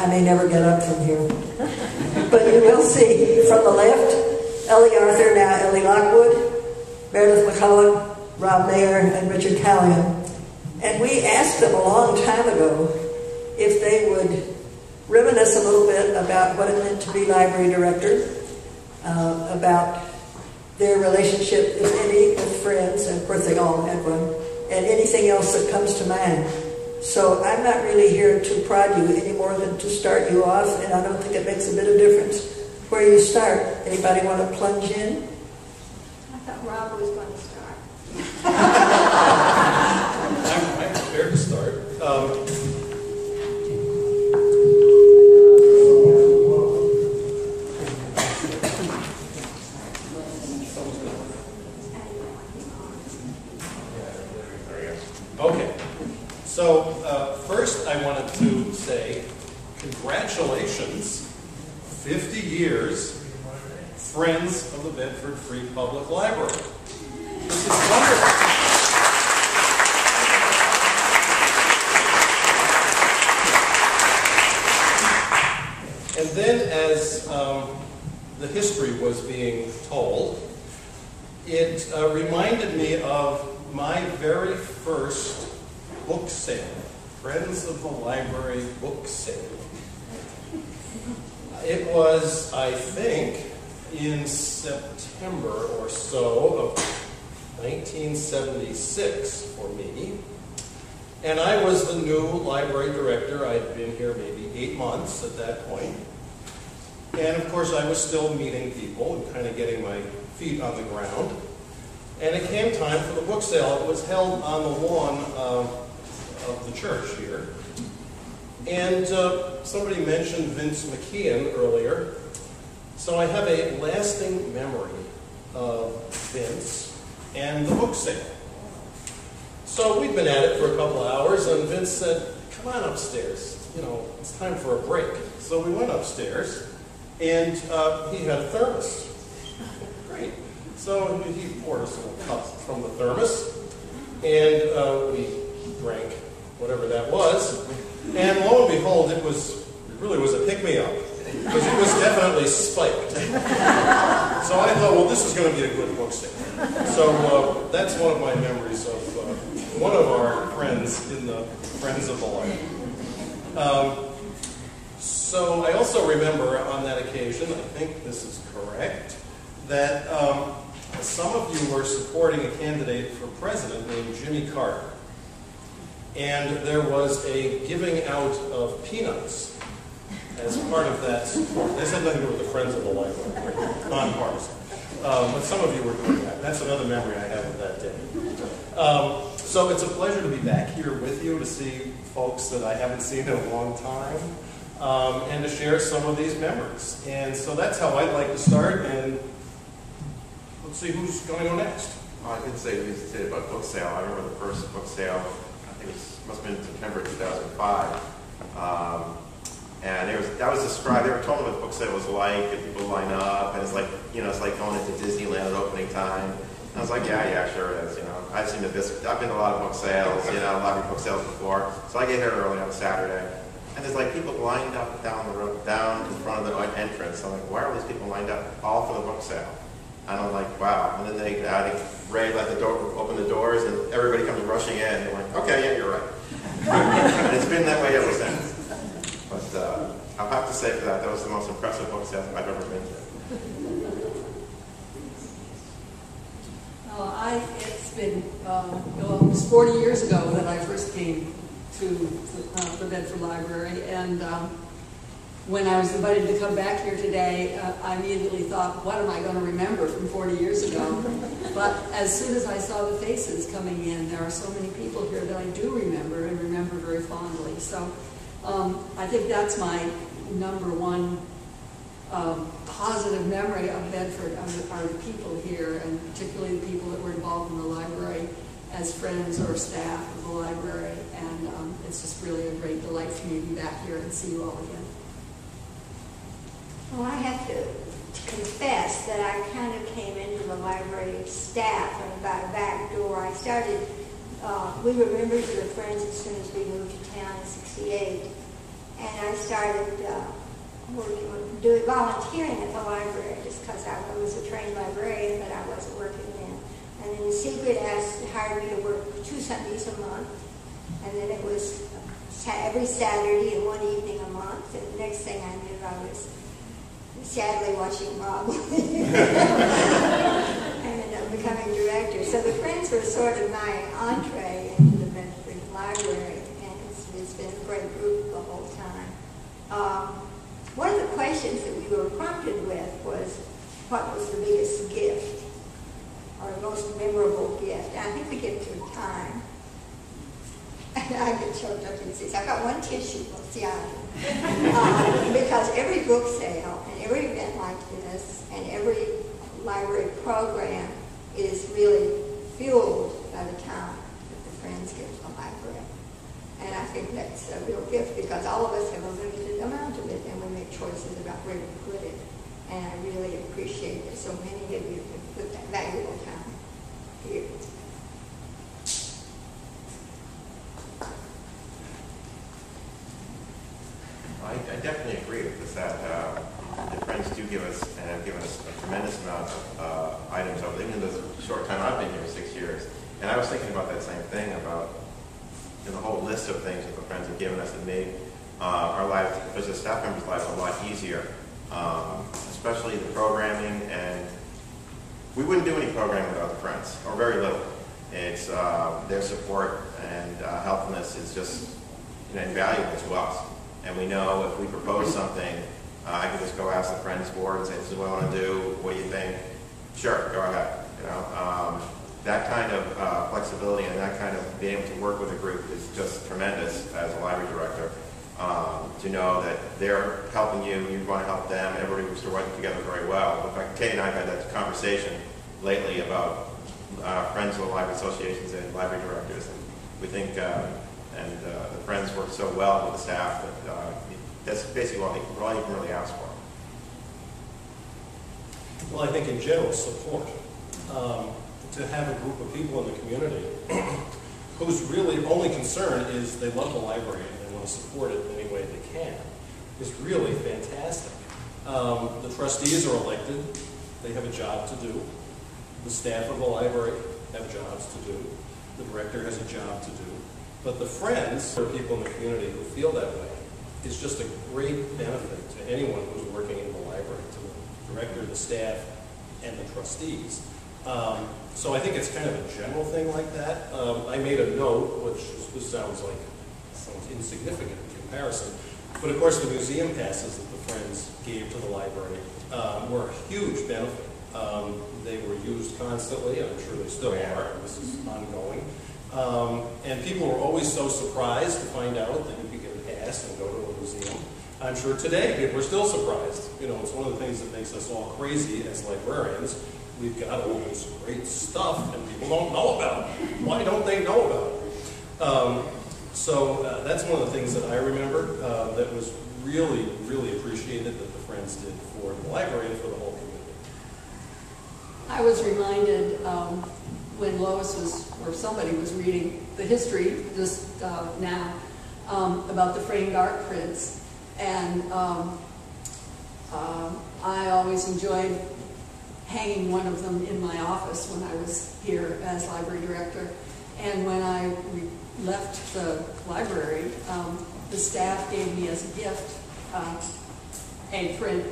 I may never get up from here. But you will see from the left, Ellie Arthur, now Ellie Lockwood, Meredith McCulloch, Rob Maier, and Richard Callaghan. And we asked them a long time ago if they would reminisce a little bit about what it meant to be library director, about their relationship, if any, with friends, and of course they all had one, and anything else that comes to mind. So I'm not really here to prod you any more than to start you off, and I don't think it makes a bit of difference where you start. Anybody want to plunge in? I thought Rob was going to start. I'm prepared to start. Okay, so first I wanted to say congratulations, 50 years, Friends of the Bedford Free Public Library. This is wonderful. And then as the history was being told, it reminded me of my very first book sale, Friends of the Library book sale. It was, I think, in September or so of 1976 for me. And I was the new library director. I'd been here maybe 8 months at that point. And of course I was still meeting people and kind of getting my feet on the ground. And it came time for the book sale. It was held on the lawn of the church here. And somebody mentioned Vince McKeon earlier. So I have a lasting memory of Vince and the book sale. So we'd been at it for a couple of hours, and Vince said, "Come on upstairs. You know, it's time for a break." So we went upstairs, and he had a thermos. Great. So he poured us a little cup from the thermos, and we drank whatever that was. And lo and behold, it really was a pick-me-up, because it was definitely spiked. So I thought, well, this is going to be a good book sale. So that's one of my memories of one of our friends in the Friends of the Library. So I also remember on that occasion, I think this is correct, that some of you were supporting a candidate for president named Jimmy Carter. And there was a giving out of peanuts as part of that support. This had nothing to do with the Friends of the Library, nonpartisan. But some of you were doing that. That's another memory I have of that day. So it's a pleasure to be back here with you, to see folks that I haven't seen in a long time, and to share some of these memories. And so that's how I'd like to start, and let's see who's going to go next. Well, I didn't say anything about book sale. I remember the first book sale, I think it must have been September 2005. And that was described, they were told me what the book sale was like, and people line up, and it's like, you know, it's like going into Disneyland at opening time. And I was like, yeah, sure it is, you know. I've been to a lot of book sales, you know, library book sales before. So I get here early on Saturday, and there's like people lined up down the road, down in front of the entrance. I'm like, why are these people lined up all for the book sale? And I'm like, wow. And then Ray let the door, open the doors, and everybody comes rushing in. And I'm like, okay, yeah, you're right. And it's been that way ever since. But I'll have to say for that was the most impressive book sale I've ever been to. It's been almost 40 years ago that I first came to the Bedford Library, and when I was invited to come back here today, I immediately thought, what am I going to remember from 40 years ago? But as soon as I saw the faces coming in, there are so many people here that I do remember, and remember very fondly. So I think that's my number one positive memory of Bedford are the people here, and particularly the people that were involved in the library as friends or staff of the library. And it's just really a great delight for me to be back here and see you all again. Well, I have to confess that I kind of came into the library staff and about a back door. I started, we were members of the Friends as soon as we moved to town in '68. And I started volunteering at the library just because I was a trained librarian, but I wasn't working then. And then Secret hired me to work 2 Sundays a month. And then it was every Saturday and 1 evening a month. And the next thing I knew, I was sadly watching Bob and becoming director. So the Friends were sort of my entree into the Bedford Library, and it's been a great group the whole time. One of the questions that we were prompted with was, what was the biggest gift or most memorable gift? And I think the gift of time. I get choked up in seats. I've got one tissue. Well, see, because every book sale and every event like this and every library program is really fueled by the time that the Friends give to the library. And I think that's a real gift because all of us have a limited amount of it and we make choices about where to put it. And I really appreciate that so many of you have put that valuable time here. I definitely agree with this, that the Friends do give us, and have given us a tremendous amount of items over, even the short time I've been here, 6 years. And I was thinking about that same thing, about the whole list of things that the Friends have given us that made our lives, as a staff member's life, a lot easier, especially the programming. And we wouldn't do any programming without the Friends, or very little. It's their support and helpfulness is just invaluable to us. And we know if we propose something, I can just go ask the Friends board and say, this is what I want to do, what do you think? Sure, go ahead. That kind of flexibility and that kind of being able to work with a group is just tremendous as a library director. To know that they're helping you, you want to help them, everybody was working together very well. In fact, Kay and I have had that conversation lately about Friends of the Library Associations and library directors. And we think the Friends work so well with the staff that that's basically all you can really ask for. Well, I think in general, support. To have a group of people in the community whose really only concern is they love the library and they want to support it in any way they can is really fantastic. The trustees are elected. They have a job to do. The staff of the library have jobs to do. The director has a job to do. But the Friends are people in the community who feel that way. It's just a great benefit to anyone who's working in the library, to the director, the staff, and the trustees. So I think it's kind of a general thing like that. I made a note, which sounds insignificant in comparison, but of course the museum passes that the Friends gave to the library were a huge benefit. They were used constantly, and I'm sure they still are. This is ongoing. And people were always so surprised to find out that you could get a pass and go to a museum. I'm sure today people are still surprised. It's one of the things that makes us all crazy as librarians. We've got all this great stuff and people don't know about it. Why don't they know about it? So that's one of the things that I remember that was really, really appreciated that the Friends did for the library and for the whole community. I was reminded when Lois was, or somebody was reading the history just now about the framed art prints. And I always enjoyed hanging one of them in my office when I was here as library director. And when I left the library, the staff gave me as a gift a print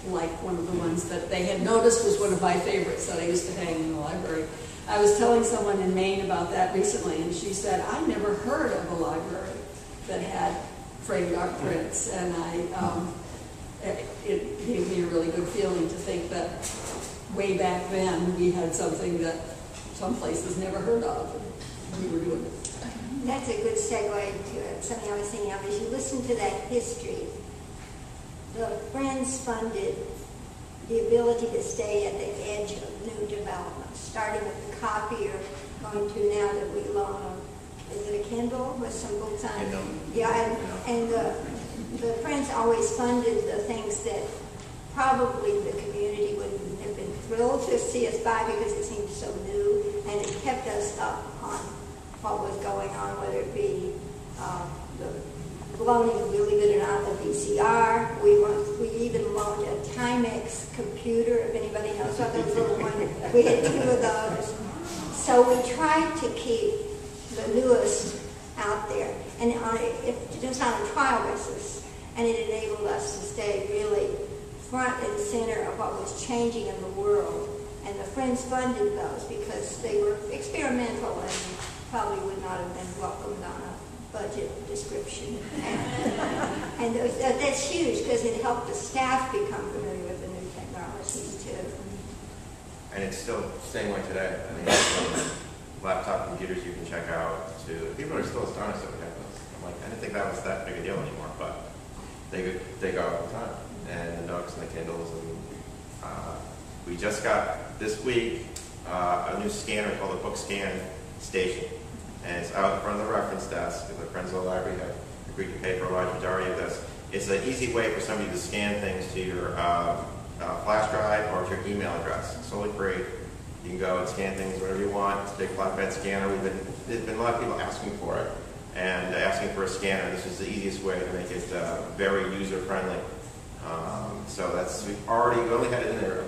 like one of the ones that they had noticed was one of my favorites that I used to hang in the library. I was telling someone in Maine about that recently, and she said, I never heard of a library that had framed art prints, and it gave me a really good feeling to think that way back then we had something that some places never heard of, and we were doing it. That's a good segue to something I was thinking of. As you listen to that history, the Friends funded the ability to stay at the edge of new development, starting with the copier, going to now that we loan is it a Kindle with some books on it? Yeah, and the Friends always funded the things that probably the community wouldn't have been thrilled to see us buy because it seemed so new, and it kept us up on what was going on, whether it be the loaning, believe it or not, the VCR. We even loaned a Timex computer, if anybody knows what those little ones. We had 2 of those. So we tried to keep the newest out there, and just on a trial basis, and it enabled us to stay really front and center of what was changing in the world. And the Friends funded those because they were experimental and probably would not have been welcomed on a budget description. And that's huge because it helped the staff become familiar with the new technologies too. And it's still the same way today. I mean, laptop computers you can check out to, people are still astonished that we have those. I'm like, I didn't think that was that big a deal anymore, but they go all the time. And the Nooks and the Kindles, and we just got this week a new scanner called the Book Scan Station, and it's out in front of the reference desk. The Friends of the Library have agreed to pay for a large majority of this. It's an easy way for somebody to scan things to your flash drive or to your email address. It's totally free. You can go and scan things whatever you want. It's a big flatbed scanner. There's been a lot of people asking for it and asking for a scanner. This is the easiest way to make it very user-friendly. So we only had it in there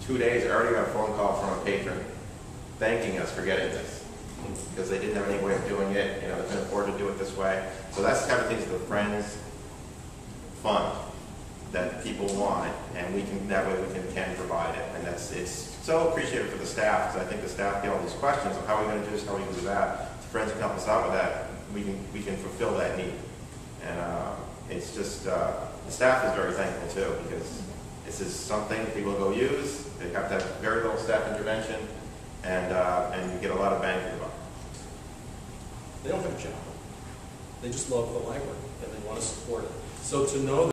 2 days. I already got a phone call from a patron thanking us for getting this because they didn't have any way of doing it. They couldn't afford to do it this way. So that's the kind of things the Friends fund that people want, and that way we can provide it. And it's so appreciated for the staff, because I think the staff get all these questions of how are we going to do this, how are we going to do that. The Friends can help us out with that. We can fulfill that need. And it's just, the staff is very thankful too, because this is something people go use. They have to have very little staff intervention, and you get a lot of bang for the buck. They don't have a job. They just love the library, and they want to support it. So to know